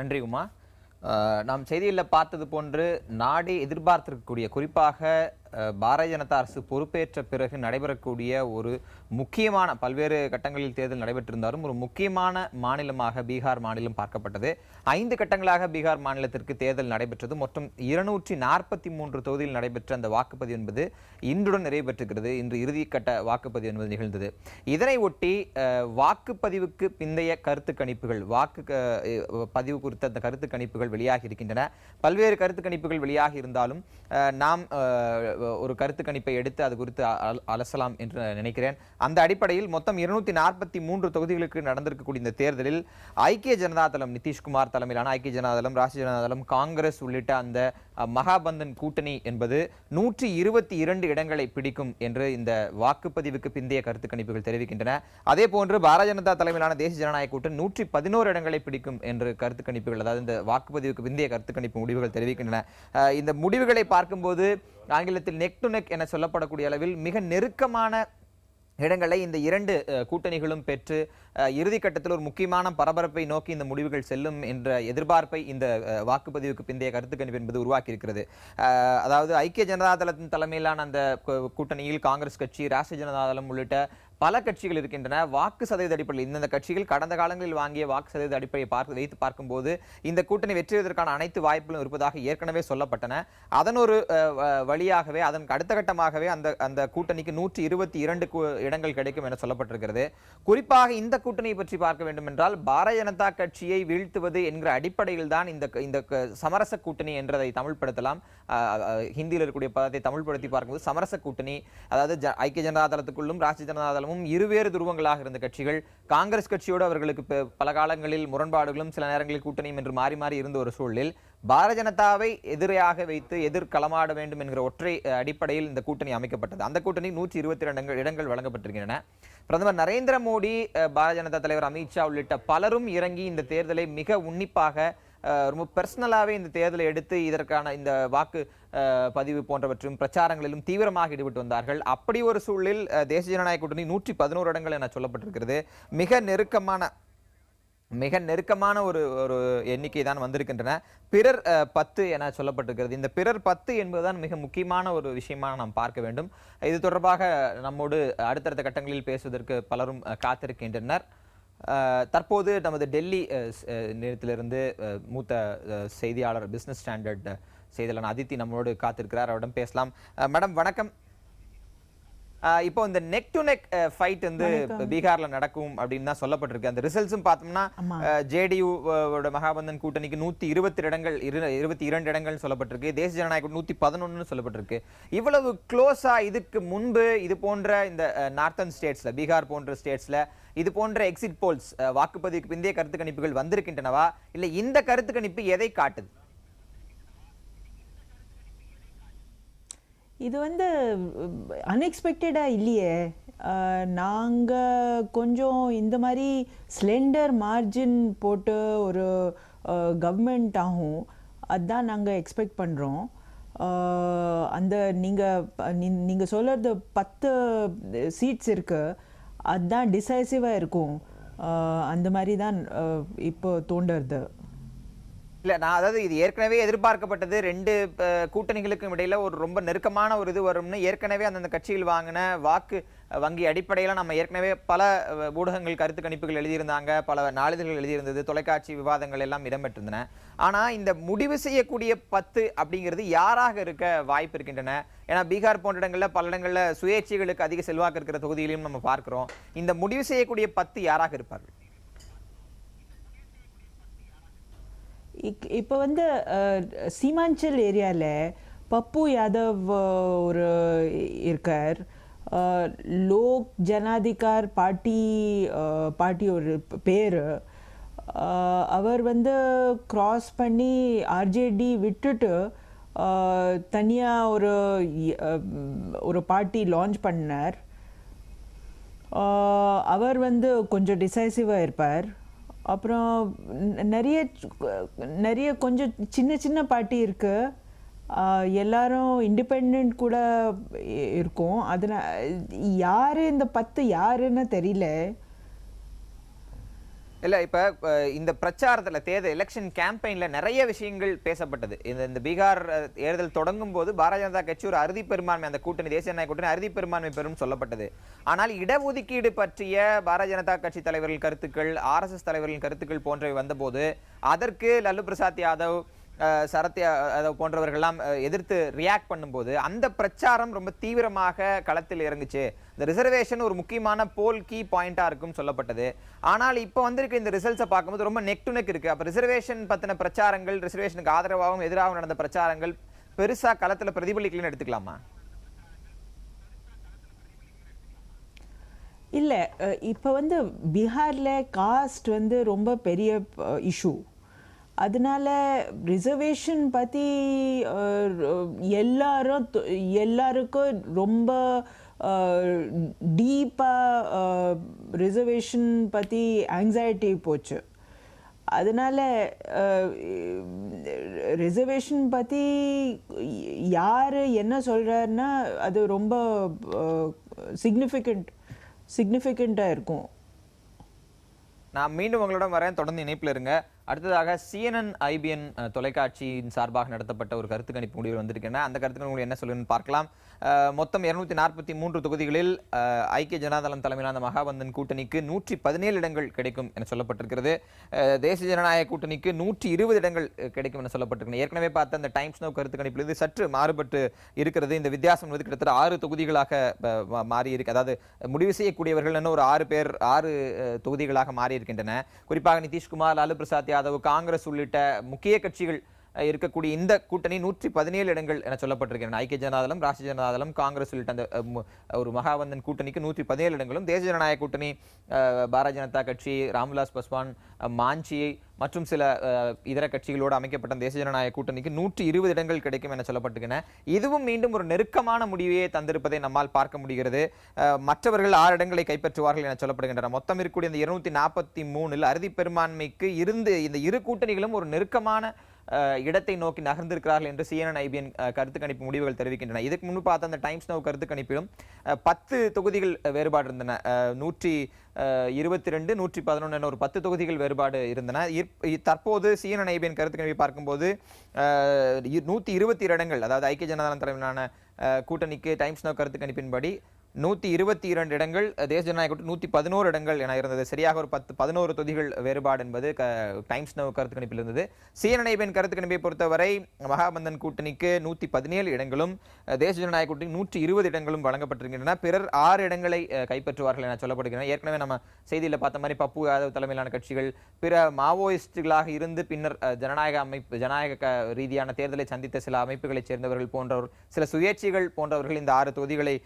நன்றி உமா. நாம் செய்தியில் பார்த்தது போன்று நாடு எதிர்பார்த்திருக்கக்கூடிய, குறிப்பாக பாரதிய ஜனதா அரசு பொறுப்பேற்ற பிறகு நடைபெறக்கூடிய ஒரு முக்கியமான, பல்வேறு கட்டங்களில் தேர்தல் நடைபெற்றிருந்தாலும் ஒரு முக்கியமான மாநிலமாக பீகார் மாநிலம் பார்க்கப்பட்டது. 5 கட்டங்களாக பீகார் மாநிலத்திற்கு தேர்தல் நடைபெற்றது. மொத்தம் 243 தொகுதியில் நடைபெற்ற அந்த வாக்குப்பதிவு என்பது இன்றுடன் நிறைவு பெற்றிருக்கிறது. இன்று இறுதிக்கட்ட வாக்குப்பதிவு என்பது நிகழ்ந்தது. இதனை ஒட்டி வாக்குப்பதிவுக்கு பிந்தைய கருத்து கணிப்புகள், பதிவு குறித்த அந்த கருத்து கணிப்புகள் வெளியாகி இருக்கின்றன. பல்வேறு கருத்து கணிப்புகள் வெளியாகி இருந்தாலும் நாம் ஒரு கருத்து கணிப்பை எடுத்து அது குறித்து அலசலாம் என்று நினைக்கிறேன். அந்த அடிப்படையில் மொத்தம் 243 தொகுதிகளுக்கு நடந்திருக்கக்கூடிய இந்த தேர்தலில் ஐக்கிய ஜனதா தளம், நிதிஷ்குமார் தலைமையிலான ஐக்கிய ஜனதா தளம், ராஷ்டிரிய ஜனதா தளம், காங்கிரஸ் உள்ளிட்ட அந்த மகாபந்தன் கூட்டணி என்பது 122 இடங்களை பிடிக்கும் என்று இந்த வாக்குப்பதிவுக்கு பிந்தைய கருத்து கணிப்புகள் தெரிவிக்கின்றன. அதே போன்று பாரதிய ஜனதா தலைமையிலான தேசிய ஜனநாயக கூட்டணி 111 இடங்களை பிடிக்கும் என்று கருத்து கணிப்புகள், அதாவது இந்த வாக்குப்பதிவுக்கு பிந்தைய கருத்து கணிப்பு முடிவுகள் தெரிவிக்கின்றன. இந்த முடிவுகளை பார்க்கும்போது ஆங்கிலத்தில் நெக் டு நெக் என சொல்லப்படக்கூடிய அளவில் மிக நெருக்கமான இடங்களை இந்த 2 கூட்டணிகளும் பெற்று இறுதிக்கட்டத்தில் ஒரு முக்கியமான பரபரப்பை நோக்கி இந்த முடிவுகள் செல்லும் என்ற எதிர்பார்ப்பை இந்த வாக்குப்பதிவுக்கு பிந்தைய கருத்து கணிப்பு என்பது உருவாக்கி இருக்கிறது. அதாவது ஐக்கிய ஜனதா தளத்தின் தலைமையிலான அந்த கூட்டணியில் காங்கிரஸ் கட்சி, ராஷ்டிரிய ஜனதா தளம் உள்ளிட்ட பல கட்சிகள் இருக்கின்றன. வாக்கு சதவீத அடிப்படையில் இந்த கட்சிகள் கடந்த காலங்களில் வாங்கிய வாக்கு சதவீத அடிப்படையை வைத்து பார்க்கும்போது இந்த கூட்டணி வெற்றியதற்கான அனைத்து வாய்ப்புகளும் இருப்பதாக ஏற்கனவே சொல்லப்பட்டன. அதன் ஒரு வழியாகவே, அதன் அடுத்த கட்டமாகவே அந்த கூட்டணிக்கு 122 இடங்கள் கிடைக்கும் என சொல்லப்பட்டிருக்கிறது. குறிப்பாக இந்த கூட்டணியை பற்றி பார்க்க வேண்டும் என்றால், பாரதிய ஜனதா கட்சியை வீழ்த்துவது என்கிற அடிப்படையில் தான் இந்த சமரச கூட்டணி என்றதை தமிழ்படுத்தலாம். ஹிந்தியில் இருக்கக்கூடிய பதத்தை தமிழ்படுத்தி பார்க்கும்போது சமரச கூட்டணி, அதாவது ஐக்கிய ஜனதா தளத்துக்குள்ளும் ராஷ்டிரிய ஜனதா தளமும் இருவேறு துருவங்களாக இருந்த கட்சிகள். காங்கிரஸ் கட்சியோடு அவர்களுக்கு பல காலங்களில் முரண்பாடுகளும் சில நேரங்களில் கூட்டணியும் என்று மாறி மாறி இருந்த ஒரு சூழலில் பாரதிய ஜனதாவை எதிராக வைத்து எதிர்களமாட வேண்டும் என்கிற ஒற்றை அடிப்படையில் இந்த கூட்டணி அமைக்கப்பட்டது. அந்த கூட்டணி 122 இடங்கள் வழங்கப்பட்டிருக்கின்றன. பிரதமர் நரேந்திர மோடி, பாரதிய ஜனதா தலைவர் அமித்ஷா உள்ளிட்ட பலரும் இறங்கி இந்த தேர்தலை மிக உன்னிப்பாக, ரொம்ப பர்சனலாகவே இந்த தேர்தலை எடுத்து இதற்கான இந்த வாக்கு பதிவு போன்றவற்றும் பிரச்சாரங்களிலும் தீவிரமாக ஈடுபட்டு வந்தார்கள். அப்படி ஒரு சூழலில் தேசிய ஜனநாயக கூட்டணி 111 இடங்கள் என சொல்லப்பட்டிருக்கிறது. மிக நெருக்கமான ஒரு எண்ணிக்கை தான் வந்திருக்கின்றன. பிறர் 10 என சொல்லப்பட்டிருக்கிறது. இந்த பிறர் 10 என்பதுதான் மிக முக்கியமான ஒரு விஷயமாக நாம் பார்க்க வேண்டும். இது தொடர்பாக நம்மோடு அடுத்தடுத்த கட்டங்களில் பேசுவதற்கு பலரும் காத்திருக்கின்றனர். தற்போது நமது டெல்லி நேரத்திலிருந்து மூத்த செய்தியாளர், பிசினஸ் ஸ்டாண்டர்ட் செய்தியாளர் அதித்தி நம்மோடு காத்திருக்கிறார். அவரிடம் பேசலாம். மேடம் வணக்கம். இப்போ இந்த நெக் டு நெக் ஃபைட் வந்து பீகார்ல நடக்கும் அப்படின்னு தான் சொல்லப்பட்டிருக்கு. அந்த ரிசல்ட்ஸும் பார்த்தோம்னா ஜேடியு மகாபந்தன் கூட்டணிக்கு 122 இடங்கள் சொல்லப்பட்டிருக்கு. தேசிய ஜனநாயக 111 சொல்லப்பட்டிருக்கு. இவ்வளவு க்ளோஸா இதுக்கு முன்பு இது போன்ற இந்த நார்த்தன் ஸ்டேட்ஸ்ல, பீகார் போன்ற ஸ்டேட்ஸ்ல இது போன்ற எக்ஸிட் போல்ஸ், வாக்குப்பதிவுக்கு பிந்தைய கருத்து கணிப்புகள் வந்திருக்கின்றனவா, இல்லை இந்த கருத்து கணிப்பு எதை காட்டுது? இது வந்து அன்எக்ஸ்பெக்டடாக இல்லையே. நாங்கள் கொஞ்சம் இந்த மாதிரி ஸ்லெண்டர் மார்ஜின் போட்டு ஒரு கவர்மெண்ட் ஆகும், அதுதான் நாங்கள் எக்ஸ்பெக்ட் பண்ணுறோம். அந்த நீங்கள் சொல்கிறது 10 சீட்ஸ் இருக்குது, அதுதான் டிசைசிவாக இருக்கும். அந்த மாதிரி தான் இப்போ தோன்றுறது. இல்லை, நான் அதாவது இது ஏற்கனவே எதிர்பார்க்கப்பட்டது. 2 கூட்டணிகளுக்கும் இடையில ஒரு ரொம்ப நெருக்கமான ஒரு இது வரும்னு ஏற்கனவே அந்தந்த கட்சியில் வாங்கின வாக்கு வங்கி அடிப்படையில் நம்ம ஏற்கனவே பல ஊடகங்கள் கருத்து கணிப்புகள் எழுதியிருந்தாங்க, பல நாளிதழ்கள் எழுதியிருந்தது, தொலைக்காட்சி விவாதங்கள் எல்லாம் இடம்பெற்றிருந்தன. ஆனால் இந்த முடிவு செய்யக்கூடிய 10 அப்படிங்கிறது யாராக இருக்க வாய்ப்பு இருக்கின்றன? ஏன்னா பீகார் போன்ற இடங்களில் பல இடங்களில் சுயேட்சைகளுக்கு அதிக செல்வாக்கு இருக்கிற தொகுதியிலையும் நம்ம பார்க்கிறோம். இந்த முடிவு செய்யக்கூடிய 10 யாராக இருப்பார்கள்? இப்போ வந்து சீமாஞ்சல் ஏரியாவில் பப்பு யாதவ் ஒரு இருக்கார். லோக் ஜனாதிகார் பார்ட்டி ஒரு பேர். அவர் வந்து கிராஸ் பண்ணி ஆர்ஜேடி விட்டுட்டு தனியாக ஒரு பார்ட்டி லான்ச் பண்ணார். அவர் வந்து கொஞ்சம் டிசைசிவாக இருப்பார். அப்புறம் நிறைய கொஞ்சம் சின்ன பார்ட்டி இருக்குது. எல்லாரும் இண்டிபெண்ட் கூட இருக்கும். அதனால் யார் இந்த 10 யாருன்னு தெரியல. இல்ல இப்ப இந்த பிரச்சாரத்துல தேர்தல் எலெக்ஷன் கேம்பெயின்ல நிறைய விஷயங்கள் பேசப்பட்டது. இந்த பீகார் தேர்தல் தொடங்கும் போது பாரதிய ஜனதா கட்சி ஒரு அறுதி பெரும்பான்மை, அந்த கூட்டணி தேசிய ஜனநாயக கூட்டணி அறுதி பெரும்பான்மை பெறும் சொல்லப்பட்டது. ஆனால் இடஒதுக்கீடு பற்றிய பாரதிய ஜனதா கட்சி தலைவர்கள் கருத்துக்கள், RSS தலைவர்களின் கருத்துக்கள் போன்றவை வந்தபோது அதற்கு லல்லு பிரசாத் யாதவ், சரத் யாதவ் போன்றவர்கள்லாம் எதிர்த்து ரியாக்ட் பண்ணும்போது அந்த பிரச்சாரம் ரொம்ப தீவிரமாக களத்தில் இறங்குச்சு. இந்த ரிசர்வேஷன் ஒரு முக்கியமான போல் கீ பாயிண்டா இருக்கும் சொல்லப்பட்டது. ஆனால் இப்போ வந்திருக்க இந்த ரிசல்ட்ஸை பார்க்கும்போது ரொம்ப நெக் டு நெக் இருக்கு. அப்ப ரிசர்வேஷன் பத்தின பிரச்சாரங்கள், ரிசர்வேஷனுக்கு ஆதரவாகவும் எதிராகவும் நடந்த பிரச்சாரங்கள் பெருசா களத்துல பிரதிபலிக்கலன்னு எடுத்துக்கலாமா? இல்லை, இப்போ வந்து பீகாரில் காஸ்ட் வந்து ரொம்ப பெரிய இஷ்யூ. அதனால ரிசர்வேஷன் பற்றி எல்லாருக்கும் ரொம்ப டீப்பாக ரிசர்வேஷன் பற்றி ஆங்ஸைட்டி போச்சு. அதனால் ரிசர்வேஷன் பற்றி யார் என்ன சொல்கிறாருன்னா அது ரொம்ப சிக்னிஃபிகண்ட்டாக இருக்கும். நான் மீண்டும் உங்களிடம் வரேன், தொடர்ந்து இணைப்பில் இருங்க. அடுத்ததாக CNN IBN தொலைக்காட்சியின் சார்பாக நடத்தப்பட்ட ஒரு கருத்து கணிப்பு முடிவு வந்திருக்கேன். அந்த கருத்துக்கள் உங்களுக்கு என்ன சொல்லுன்னு பார்க்கலாம். மொத்தம் 243 தொகுதிகளில் ஐக்கிய ஜனதாதளம் தலைமையிலான மகாபந்தன் கூட்டணிக்கு 117 இடங்கள் கிடைக்கும் என சொல்லப்பட்டிருக்கிறது. தேசிய ஜனநாயக கூட்டணிக்கு 120 இடங்கள் கிடைக்கும் என சொல்லப்பட்டிருக்கிறது. ஏற்கனவே பார்த்த அந்த டைம்ஸ் நவ் கருத்து கணிப்பிலிருந்து சற்று மாறுபட்டு இருக்கிறது. இந்த வித்தியாசம் வந்து கிட்டத்தட்ட 6 தொகுதிகளாக மாறி இருக்கு. அதாவது முடிவு செய்யக்கூடியவர்கள் இன்னும் ஒரு 6 தொகுதிகளாக மாறி இருக்கின்றன. குறிப்பாக நிதிஷ்குமார், லாலு பிரசாத் யாதவ், காங்கிரஸ் உள்ளிட்ட முக்கிய கட்சிகள் இருக்கக்கூடிய இந்த கூட்டணி 117 இடங்கள் என சொல்லப்பட்டிருக்கிறது. ஐக்கிய ஜனதாதளம், ராஷ்டிரிய ஜனதாதளம், காங்கிரஸ் உள்ளிட்ட அந்த ஒரு மகாபந்தன் கூட்டணிக்கு 117 இடங்களும், தேசிய ஜனநாயக கூட்டணி, பாரதிய ஜனதா கட்சி, ராம்விலாஸ் பாஸ்வான், மாஞ்சி மற்றும் சில இதர கட்சிகளோடு அமைக்கப்பட்ட தேசிய ஜனநாயக கூட்டணிக்கு 120 இடங்கள் கிடைக்கும் என சொல்லப்பட்டிருக்கின்றன. இதுவும் மீண்டும் ஒரு நெருக்கமான முடிவையே தந்திருப்பதை நம்மால் பார்க்க முடிகிறது. மற்றவர்கள் 6 இடங்களை கைப்பற்றுவார்கள் என சொல்லப்படுகின்றன. மொத்தம் இருக்கக்கூடிய இந்த 243 அறுதி பெரும்பான்மைக்கு இருந்து இந்த இரு கூட்டணிகளும் ஒரு நெருக்கமான இடத்தை நோக்கி நகர்ந்திருக்கிறார்கள் என்று CNN IBN கருத்து கணிப்பு முடிவுகள் தெரிவிக்கின்றன. இதுக்கு முன்பு பார்த்த அந்த டைம்ஸ் நவ் கருத்து கணிப்பிலும் 10 தொகுதிகள் வேறுபாடு இருந்தன. 122, 111 என ஒரு 10 தொகுதிகள் வேறுபாடு இருந்தன. தற்போது CNN IBN கருத்து கணிப்பை பார்க்கும்போது 122 இடங்கள், அதாவது ஐக்கிய ஜனதாதளம் தலைமையிலான கூட்டணிக்கு டைம்ஸ் நவ் கருத்து கணிப்பின்படி 122 இடங்கள், தேசிய ஜனநாயக கூட்டணி 111 இடங்கள் என இருந்தது. சரியாக ஒரு 11 தொகுதிகள் வேறுபாடு என்பது டைம்ஸ் நவ் கருத்து கணிப்பில் இருந்தது. CNN IBN கருத்து கணிப்பை பொறுத்தவரை மகாபந்தன் கூட்டணிக்கு 117 இடங்களும், தேசிய ஜனநாயக கூட்டணி 120 இடங்களும் வழங்கப்பட்டிருக்கின்றன. பிறர் 6 இடங்களை கைப்பற்றுவார்கள் என சொல்லப்படுகின்றன. ஏற்கனவே நம்ம செய்தியில் பார்த்த மாதிரி பப்பு யாதவ் தலைமையிலான கட்சிகள் பிற மாவோயிஸ்டுகளாக இருந்து பின்னர் ஜனநாயக ரீதியான தேர்தலை சந்தித்த சில அமைப்புகளைச் சேர்ந்தவர்கள் போன்றவர், சில சுயேட்சைகள் போன்றவர்கள் இந்த 6 தொகுதிகளை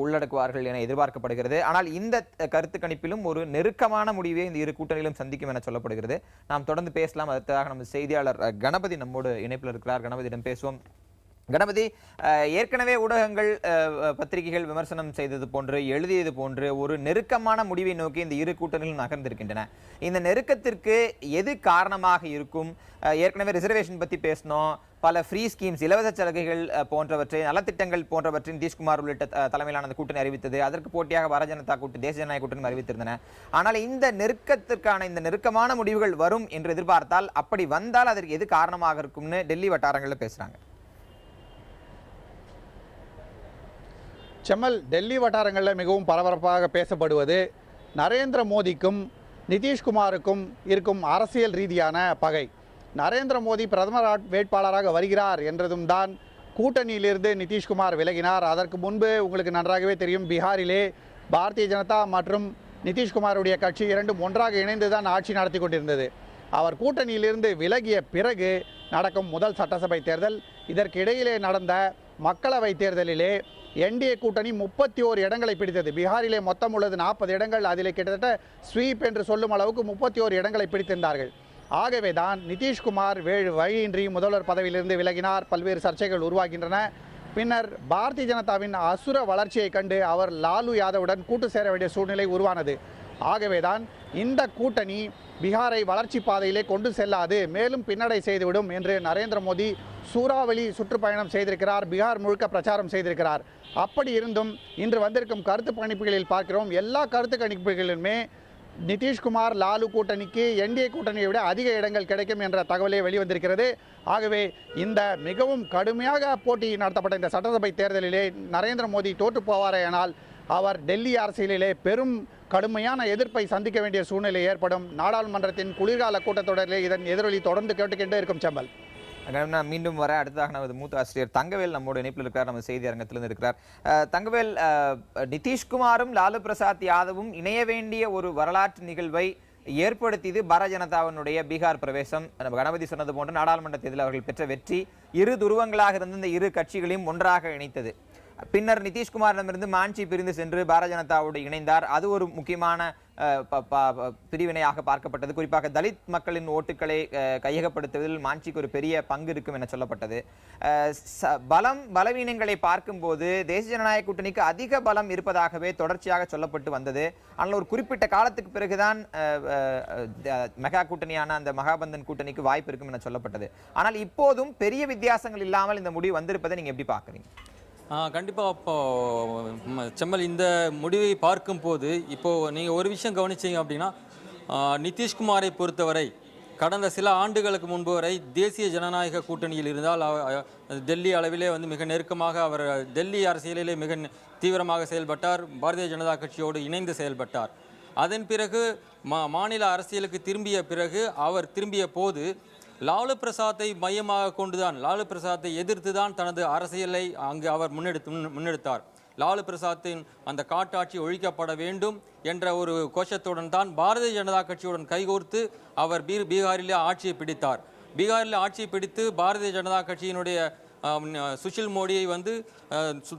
உள்ளடக்குவார்கள் என எதிர்பார்க்கப்படுகிறது. ஆனால் இந்த கருத்து கணிப்பிலும் ஒரு நெருக்கமான முடிவை இந்த இரு கூட்டணியிலும் சந்திக்கும் என சொல்லப்படுகிறது. நாம் தொடர்ந்து பேசலாம். அதற்காக நம்ம செய்தியாளர் கணபதி நம்மோடு இணைப்பில் இருக்கிறார். கணபதியிடம் பேசுவோம். கணபதி, ஏற்கனவே ஊடகங்கள், பத்திரிகைகள் விமர்சனம் செய்தது போன்று, எழுதியது போன்று ஒரு நெருக்கமான முடிவை நோக்கி இந்த இரு கூட்டணிகளும் நகர்ந்திருக்கின்றன. இந்த நெருக்கத்திற்கு எது காரணமாக இருக்கும்? ஏற்கனவே ரிசர்வேஷன் பத்தி பேசணும், பல ஃப்ரீ ஸ்கீம்ஸ், இலவச சலுகைகள் போன்றவற்றை, நலத்திட்டங்கள் போன்றவற்றை நிதிஷ்குமார் உள்ளிட்ட தலைமையிலான கூட்டணி அறிவித்தது. அதற்கு போட்டியாக பாரதிய ஜனதா கூட்டணி, தேசிய ஜனநாயக கூட்டணி அறிவித்திருந்தன. ஆனால் இந்த நெருக்கமான முடிவுகள் வரும் என்று எதிர்பார்த்தால், அப்படி வந்தால் அதற்கு எது காரணமாக இருக்கும்னு டெல்லி வட்டாரங்களில் பேசுறாங்க. செம்மல், டெல்லி வட்டாரங்களில் மிகவும் பரபரப்பாக பேசப்படுவது நரேந்திர மோடிக்கும் நிதிஷ்குமாருக்கும் இருக்கும் அரசியல் ரீதியான பகை. நரேந்திர மோடி பிரதமர் வேட்பாளராக வருகிறார் என்றதும் தான் கூட்டணியிலிருந்து நிதிஷ்குமார் விலகினார். அதற்கு முன்பு உங்களுக்கு நன்றாகவே தெரியும், பீகாரிலே பாரதிய ஜனதா மற்றும் நிதிஷ்குமாருடைய கட்சி இரண்டும் ஒன்றாக இணைந்து தான் ஆட்சி நடத்தி கொண்டிருந்தது. அவர் கூட்டணியிலிருந்து விலகிய பிறகு நடக்கும் முதல் சட்டசபை தேர்தல். இதற்கு இடையிலே நடந்த மக்களவை தேர்தலிலே NDA கூட்டணி 31 இடங்களை பிடித்தது. பீகாரிலே மொத்தம் உள்ளது 40 இடங்கள். அதிலே கிட்டத்தட்ட ஸ்வீப் என்று சொல்லும் அளவுக்கு 31 இடங்களை பிடித்திருந்தார்கள். ஆகவே தான் நிதிஷ்குமார் வழியின்றி முதல்வர் பதவியிலிருந்து விலகினார். பல்வேறு சர்ச்சைகள் உருவாகின்றன. பின்னர் பாரதிய ஜனதாவின் அசுர வளர்ச்சியை கண்டு அவர் லாலு யாதவுடன் கூட்டு சேர வேண்டிய சூழ்நிலை உருவானது. ஆகவேதான் இந்த கூட்டணி பீகாரை வளர்ச்சி பாதையிலே கொண்டு செல்லாது, மேலும் பின்னடை செய்துவிடும் என்று நரேந்திர மோடி சூறாவளி சுற்றுப்பயணம் செய்திருக்கிறார். பீகார் முழுக்க பிரச்சாரம் செய்திருக்கிறார். அப்படி இருந்தும் இன்று வந்திருக்கும் கருத்து கணிப்புகளில் பார்க்கிறோம், எல்லா கருத்து கணிப்புகளிலுமே நிதிஷ்குமார் லாலு கூட்டணிக்கு என்டிஏ கூட்டணியை விட அதிக இடங்கள் கிடைக்கும் என்ற தகவலே வெளிவந்திருக்கிறது. ஆகவே இந்த மிகவும் கடுமையாக போட்டி நடத்தப்பட்ட இந்த சட்டசபை தேர்தலிலே நரேந்திர மோடி தோற்று போவாரேயானால் அவர் டெல்லி அரசியலிலே பெரும் கடுமையான எதிர்ப்பை சந்திக்க வேண்டிய சூழ்நிலை ஏற்படும். நாடாளுமன்றத்தின் குளிர்கால கூட்டத்தொடரிலே இதன் எதிரொலி தொடர்ந்து கேட்டுக்கொண்டே இருக்கும். செம்பல், நான் மீண்டும் வர அடுத்ததாக நமது மூத்த ஆசிரியர் தங்கவேல் நம்மோட இணைப்பில் இருக்கிறார், நம்ம செய்தி அரங்கத்திலிருந்து இருக்கிறார். தங்கவேல், நிதிஷ்குமாரும் லாலு பிரசாத் யாதவும் இணைய வேண்டிய ஒரு வரலாற்று நிகழ்வை ஏற்படுத்தியது பாரதிய ஜனதாவினுடைய பீகார் பிரவேசம். கணபதி சொன்னது போன்று நாடாளுமன்ற தேர்தலில் அவர்கள் பெற்ற வெற்றி இரு துருவங்களாக இருந்த இந்த இரு கட்சிகளையும் ஒன்றாக இணைத்தது. பின்னர் நிதிஷ்குமாரிடமிருந்து மாஞ்சி பிரிந்து சென்று பாரதிய ஜனதாவோடு இணைந்தார். அது ஒரு முக்கியமான பிரிவினையாக பார்க்கப்பட்டது. குறிப்பாக தலித் மக்களின் ஓட்டுக்களை கையகப்படுத்துவதில் மாஞ்சிக்கு ஒரு பெரிய பங்கு இருக்கும் என சொல்லப்பட்டது. பலவீனங்களை பார்க்கும்போது தேசிய ஜனநாயக கூட்டணிக்கு அதிக பலம் இருப்பதாகவே தொடர்ச்சியாக சொல்லப்பட்டு வந்தது. ஆனால் ஒரு குறிப்பிட்ட காலத்துக்கு பிறகுதான் மெகா கூட்டணியான அந்த மகாபந்தன் கூட்டணிக்கு வாய்ப்பு இருக்கும் என சொல்லப்பட்டது. ஆனால் இப்போதும் பெரிய வித்தியாசங்கள் இல்லாமல் இந்த முடிவு வந்திருப்பதை நீங்க எப்படி பார்க்குறீங்க? கண்டிப்பாக. இப்போ செம்மல், இந்த முடிவை பார்க்கும்போது இப்போது நீங்கள் ஒரு விஷயம் கவனிச்சிங்க அப்படின்னா, நிதிஷ்குமாரை பொறுத்தவரை கடந்த சில ஆண்டுகளுக்கு முன்பு வரை தேசிய ஜனநாயக கூட்டணியில் இருந்தால் டெல்லி அளவிலே மிக நெருக்கமாக அவர் டெல்லி அரசியலிலே மிக தீவிரமாக செயல்பட்டார். பாரதிய ஜனதா கட்சியோடு இணைந்து செயல்பட்டார். அதன் பிறகு மாநில அரசியலுக்கு திரும்பிய பிறகு அவர் திரும்பிய போது லாலு பிரசாத்தை மையமாக கொண்டுதான், லாலு பிரசாத்தை எதிர்த்து தான் தனது அரசியலை அங்கு அவர் முன்னெடுத்தார். லாலு பிரசாத்தின் அந்த காட்டாட்சி ஒழிக்கப்பட வேண்டும் என்ற ஒரு கோஷத்துடன் தான் பாரதிய ஜனதா கட்சியுடன் கைகோர்த்து அவர் பீகாரிலே ஆட்சியை பிடித்தார். பீகாரில் ஆட்சியை பிடித்து பாரதிய ஜனதா கட்சியினுடைய சுஷில் மோடியை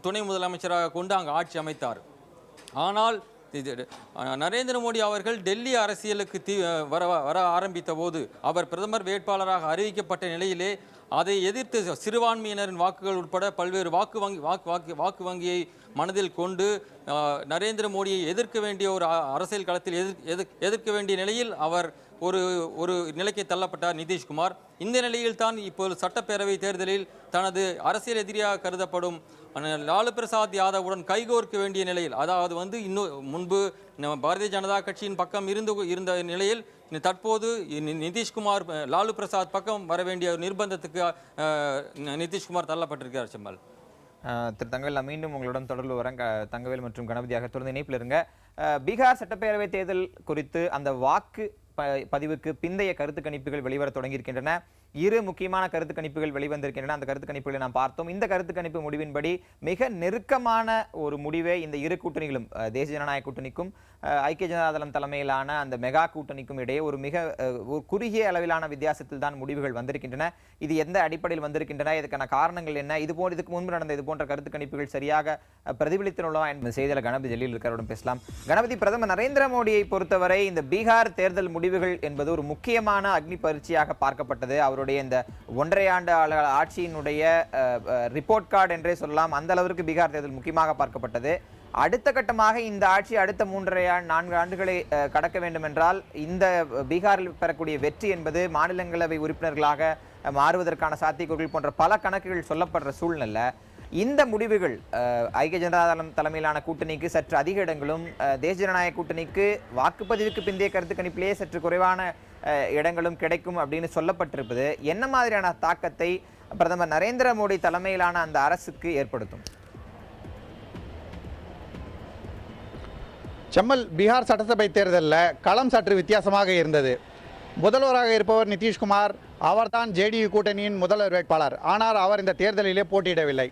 துணை முதலமைச்சராக கொண்டு அங்கு ஆட்சி அமைத்தார். ஆனால் நரேந்திர மோடி அவர்கள் டெல்லி அரசியலுக்கு வர ஆரம்பித்த போது அவர் பிரதமர் வேட்பாளராக அறிவிக்கப்பட்ட நிலையிலே அதை எதிர்த்து சிறுபான்மையினரின் வாக்குகள் உட்பட பல்வேறு வாக்கு வங்கியை மனதில் கொண்டு நரேந்திர மோடியை எதிர்க்க வேண்டிய ஒரு அரசியல் களத்தில் எதிர்க்க வேண்டிய நிலையில் அவர் ஒரு நிலைக்கு தள்ளப்பட்டார் நிதிஷ்குமார். இந்த நிலையில் தான் இப்போது சட்டப்பேரவை தேர்தலில் தனது அரசியல் எதிரியாக கருதப்படும் லாலு பிரசாத் யாதவுடன் கைகோர்க்க வேண்டிய நிலையில், அதாவது இன்னும் முன்பு பாரதிய ஜனதா கட்சியின் பக்கம் இருந்த நிலையில் தற்போது நிதிஷ்குமார் லாலு பிரசாத் பக்கம் வர வேண்டிய நிர்பந்தத்துக்கு நிதிஷ்குமார் தள்ளப்பட்டிருக்கிறார். செம்மல், திரு தங்கவேல், மீண்டும் உங்களுடன் தொடர்பு வரேன். தங்கவேல் மற்றும் கணபதியாக தொடர்ந்து இணைப்பில் இருங்க. பீகார் சட்டப்பேரவை தேர்தல் குறித்து அந்த வாக்கு பதிவுக்கு பிந்தைய கருத்து கணிப்புகள் வெளிவர தொடங்கியிருக்கின்றன. இரு முக்கியமான கருத்து கணிப்புகள் வெளிவந்திருக்கின்றன. அந்த கருத்து கணிப்புகளை நாம் பார்த்தோம். இந்த கருத்து கணிப்பு முடிவின்படி மிக நெருக்கமான ஒரு முடிவே இந்த இரு கூட்டணிகளும், தேசிய ஜனநாயக கூட்டணிக்கும் ஐக்கிய ஜனதா தளம் தலைமையிலான அந்த மெகா கூட்டணிக்கும் இடையே ஒரு குறுகிய அளவிலான வித்தியாசத்தில் தான் முடிவுகள் வந்திருக்கின்றன. இது எந்த அடிப்படையில் வந்திருக்கின்றன, இதுக்கான காரணங்கள் என்ன, இதுக்கு முன்பு நடந்த இது போன்ற கருத்து கணிப்புகள் சரியாக பிரதிபலித்துள்ளதா என்பது செய்தியாளர் கணபதி டெல்லியில் இருக்கிறவருடன் பேசலாம். கணபதி, பிரதமர் நரேந்திர மோடியை பொறுத்தவரை இந்த பீகார் தேர்தல் முடிவுகள் என்பது ஒரு முக்கியமான அக்னி பரீட்சையாக பார்க்கப்பட்டது. அவருடைய இந்த 1.5 ஆண்டு ஆட்சியினுடைய ரிப்போர்ட் கார்டு என்றே சொல்லலாம். அந்த அளவிற்கு பீகார் தேர்தல் முக்கியமாக பார்க்கப்பட்டது. அடுத்த கட்டமாக இந்த ஆட்சி அடுத்த 3.5-4 ஆண்டுகளை கடக்க வேண்டும் என்றால் இந்த பீகாரில் பெறக்கூடிய வெற்றி என்பது மாநிலங்களவை உறுப்பினர்களாக மாறுவதற்கான சாத்தியக்கூறுகள் போன்ற பல கணக்குகள் சொல்லப்படுற சூழ்நிலை. இந்த முடிவுகள் ஐக்கிய ஜனதா தளம் தலைமையிலான கூட்டணிக்கு சற்று அதிக இடங்களும், தேசிய ஜனநாயக கூட்டணிக்கு வாக்குப்பதிவுக்கு பிந்தைய கருத்து கணிப்பிலேயே சற்று குறைவான இடங்களும் கிடைக்கும் அப்படின்னு சொல்லப்பட்டிருப்பது என்ன மாதிரியான தாக்கத்தை பிரதமர் நரேந்திர மோடி தலைமையிலான அந்த அரசுக்கு ஏற்படுத்தும்? செம்மல், பீகார் சட்டசபை தேர்தலில் களம் சற்று வித்தியாசமாக இருந்தது. முதல்வராக இருப்பவர் நிதிஷ்குமார், அவர்தான் ஜேடியு கூட்டணியின் முதல்வர் வேட்பாளர். ஆனால் அவர் இந்த தேர்தலிலே போட்டியிடவில்லை.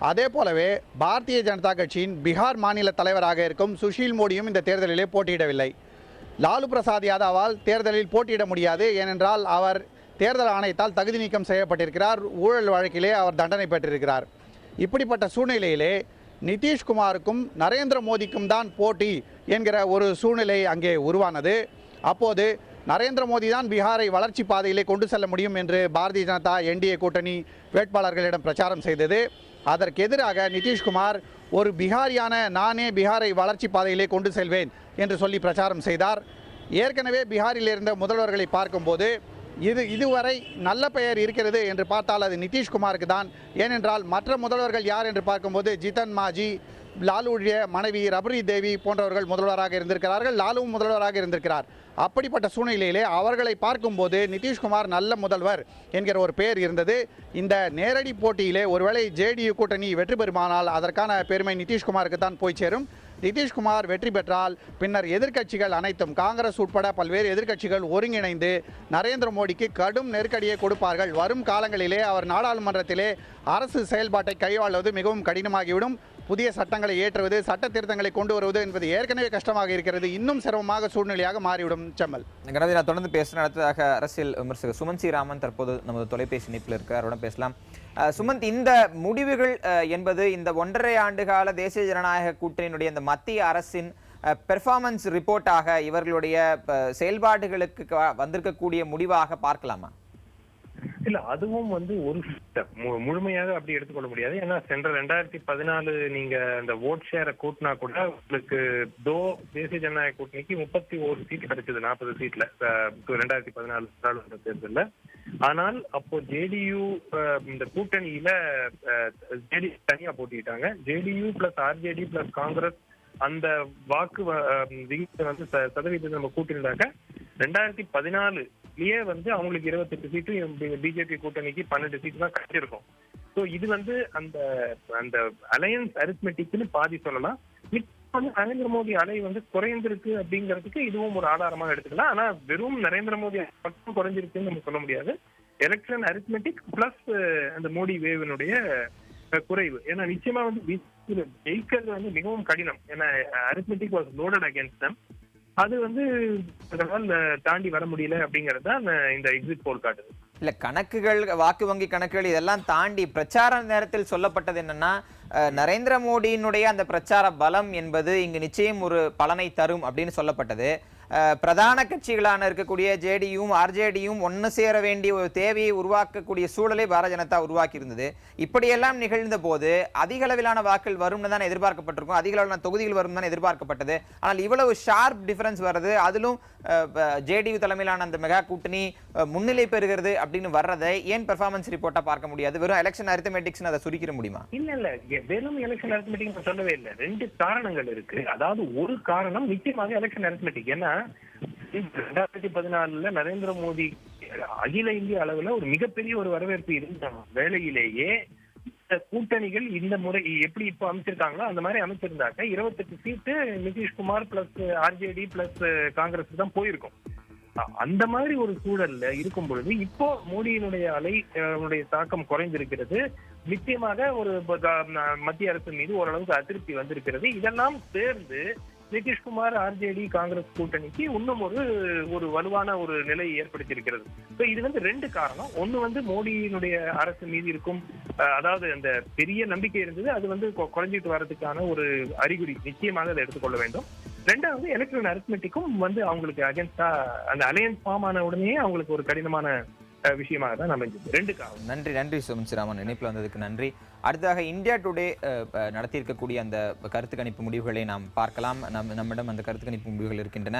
அதே போலவே பாரதிய ஜனதா கட்சியின் பீகார் மாநில தலைவராக இருக்கும் சுஷில் மோடியும் இந்த தேர்தலிலே போட்டியிடவில்லை. லாலு பிரசாத் யாதவால் தேர்தலில் போட்டியிட முடியாது. ஏனென்றால் அவர் தேர்தல் ஆணையத்தால் தகுதி நீக்கம் செய்யப்பட்டிருக்கிறார். ஊழல் வழக்கிலே அவர் தண்டனை பெற்றிருக்கிறார். இப்படிப்பட்ட சூழ்நிலையிலே நிதிஷ்குமாருக்கும் நரேந்திர மோடிக்கும் தான் போட்டி என்கிற ஒரு சூழ்நிலை அங்கே உருவானது. அப்போது நரேந்திர மோடி தான் பீகாரை வளர்ச்சி பாதையிலே கொண்டு செல்ல முடியும் என்று பாரதிய ஜனதா என்டிஏ கூட்டணி வேட்பாளர்களிடம் பிரச்சாரம் செய்தது. அதற்கு எதிராக நிதிஷ்குமார் ஒரு பீகாரியான நானே பீகாரை வளர்ச்சி பாதையிலே கொண்டு செல்வேன் என்று சொல்லி பிரச்சாரம் செய்தார். ஏற்கனவே பீகாரில் இருந்த முதல்வர்களை பார்க்கும்போது இதுவரை நல்ல பெயர் இருக்கிறது என்று பார்த்தால் அது நிதிஷ்குமாருக்கு தான். ஏனென்றால் மற்ற முதல்வர்கள் யார் என்று பார்க்கும்போது ஜிதன் மாஜி, லாலுடைய மனைவி ரபரி தேவி போன்றவர்கள் முதல்வராக இருந்திருக்கிறார்கள், லாலுவும் முதல்வராக இருந்திருக்கிறார். அப்படிப்பட்ட சூழ்நிலையிலே அவர்களை பார்க்கும்போது நிதிஷ்குமார் நல்ல முதல்வர் என்கிற ஒரு பெயர் இருந்தது. இந்த நேரடி போட்டியிலே ஒருவேளை ஜேடியு கூட்டணி வெற்றி பெறுமானால் அதற்கான பெருமை நிதிஷ்குமாருக்கு தான் போய் சேரும். நிதிஷ்குமார் வெற்றி பெற்றால் பின்னர் எதிர்க்கட்சிகள் அனைத்தும் காங்கிரஸ் உட்பட பல்வேறு எதிர்க்கட்சிகள் ஒருங்கிணைந்து நரேந்திர மோடிக்கு கடும் நெருக்கடியை கொடுப்பார்கள். வரும் காலங்களிலே அவர் நாடாளுமன்றத்திலே அரசு செயல்பாட்டை கையாளுவது மிகவும் கடினமாகிவிடும். புதிய சட்டங்களை ஏற்றுவது, சட்ட திருத்தங்களை கொண்டு வருவது என்பது ஏற்கனவே கஷ்டமாக இருக்கிறது, இன்னும் சிரமமாக சூழ்நிலையாக மாறிவிடும். செம்மல் கணபதி, நான் தொடர்ந்து பேசுகிறேன். அடுத்ததாக அரசியல் விமர்சகர் சுமந்த் சி ராமன் தற்போது நமது தொலைபேசி இணைப்பில் இருக்கிறார், அவருடன் பேசலாம். சுமந்த், இந்த முடிவுகள் என்பது இந்த 1.5 ஆண்டுகால தேசிய ஜனநாயக கூட்டணியினுடைய இந்த மத்திய அரசின் பெர்ஃபார்மன்ஸ் ரிப்போர்ட்டாக இவர்களுடைய செயல்பாடுகளுக்கு வந்திருக்கக்கூடிய முடிவாக பார்க்கலாமா? இல்ல, அதுவும் ஒரு முழுமையாக அப்படி எடுத்துக்கொள்ள முடியாது. ஏன்னா சென்ற 2014 நீங்க அந்த ஓட் ஷேரை கூட்டினா கூட உங்களுக்கு தேசிய ஜனநாயக கூட்டணிக்கு 31 சீட் கிடைச்சது 40 சீட்ல 2014 நாடாளுமன்ற தேர்தலில். ஆனால் அப்போ ஜேடியு இந்த கூட்டணியில ஜேடியு தனியா போட்டிட்டாங்க. JDU plus RJD plus Congress அந்த வாக்கு விகிதத்தை சதவீதத்தை நம்ம கூட்டிருந்தாங்க. 2014லயே அவங்களுக்கு 28 சீட்டும் பிஜேபி கூட்டணிக்கு 12 சீட்டு தான் கிடைச்சிருக்கும். ஸோ இது அந்த அந்த அலையன்ஸ் அரித்மெட்டிக்னு பாதி சொல்லலாம். நரேந்திர மோடி அலை குறைந்திருக்கு அப்படிங்கிறதுக்கு இதுவும் ஒரு ஆதாரமாக எடுத்துக்கலாம். ஆனா வெறும் நரேந்திர மோடி மட்டும் குறைஞ்சிருக்குன்னு நம்ம சொல்ல முடியாது. எலெக்ஷன் அரித்மெட்டிக் பிளஸ் அந்த மோடி வேவினுடைய குறைவு. ஏன்னா நிச்சயமா ஜெயிக்கிறது மிகவும் கடினம். ஏன்னா அரித்மெட்டிக் வாஸ் லோடட் அகேன்ஸ்ட் தம். அது தாண்டி வர முடியல அப்படிங்கறது தான் இந்த எக்ஸிட் போல் காட்டுது. இல்ல, கணக்குகள், வாக்கு வங்கி கணக்குகள் இதெல்லாம் தாண்டி பிரச்சார நேரத்தில் சொல்லப்பட்டது என்னன்னா, நரேந்திர மோடியினுடைய அந்த பிரச்சார பலம் என்பது இங்கு நிச்சயம் ஒரு பலனை தரும் அப்படின்னு சொல்லப்பட்டது. பிரதான கட்சிகளான இருக்கக்கூடிய ஜேடியும் ஆர்ஜேடியும் ஒன்று சேர வேண்டிய ஒரு தேவையை உருவாக்கக்கூடிய சூழலை பாரதிய ஜனதா உருவாக்கி இருந்தது. இப்படியெல்லாம் நிகழ்ந்த போது அதிக அளவிலான வாக்குகள் வரும்னு தான் எதிர்பார்க்கப்பட்டிருக்கும், அதிக அளவிலான தொகுதிகள் வரும் தான் எதிர்பார்க்கப்பட்டது. ஆனால் இவ்வளவு ஷார்ப் டிஃபரன்ஸ் வருது, அதிலும் ஜேடியு தலைமையிலான அந்த மெகா கூட்டணி முன்னிலை பெறுகிறது அப்படின்னு வர்றதை ஏன் பெர்ஃபார்மன்ஸ் ரிப்போர்ட்டா பார்க்க முடியாது? வெறும் எலெக்ஷன் அரித்மெட்டிக்ஸ் அதை சுருக்கிற முடியுமா? இல்ல, வெறும் எலெக்ஷன் அரித்மெட்டிக் சொல்லவே இல்லை. 2 காரணங்கள் இருக்கு. அதாவது ஒரு காரணம் நிச்சயமாக எலெக்ஷன் அரித்மெட்டிக். ஏன்னா 2014 நரேந்திர மோடி அகில இந்திய அளவுல ஒரு மிகப்பெரிய ஒரு வரவேற்பு இருந்த வேளையிலேயே இந்த கூட்டணிகள் இந்த முறை எப்படி இப்ப அமைச்சிருக்காங்களோ அந்த மாதிரி அமைச்சிருந்தாக்க 28 seat Nitish Kumar plus RJD plus Congress தான் போயிருக்கும். அந்த மாதிரி ஒரு சூழல்ல இருக்கும் பொழுது இப்போ மோடியினுடைய அலையுடைய தாக்கம் குறைந்திருக்கிறது. நிச்சயமாக ஒரு மத்திய அரசு மீது ஓரளவுக்கு அதிருப்தி வந்திருக்கிறது. இதெல்லாம் சேர்ந்து நிதிஷ்குமார் ஆர்ஜேடி காங்கிரஸ் கூட்டணிக்கு இன்னும் ஒரு வலுவான ஒரு நிலையை ஏற்படுத்தியிருக்கிறது. இது 2 காரணம். ஒண்ணு மோடியினுடைய அரசு மீது இருக்கும், அதாவது அந்த பெரிய நம்பிக்கை இருந்தது, அது குறைஞ்சிட்டு வர்றதுக்கான ஒரு அறிகுறி. நிச்சயமாக அதை எடுத்துக்கொள்ள வேண்டும். 2வது எலக்ட்ரல் அரித்மெட்டிக்கும் அவங்களுக்கு அகேன்ஸ்டா அந்த அலையன்ஸ் ஃபார்ம் ஆன உடனே அவங்களுக்கு ஒரு கடினமான விஷயமாக தான் அமைஞ்சது. 2 காரணம். நன்றி சுமந்த் ராமன், இணைப்பில் வந்ததுக்கு நன்றி. அடுத்ததாக இந்தியா டுடே நடத்தியிருக்கக்கூடிய அந்த கருத்து கணிப்பு முடிவுகளை நாம் பார்க்கலாம். நம்மிடம் அந்த கருத்து கணிப்பு முடிவுகள் இருக்கின்றன.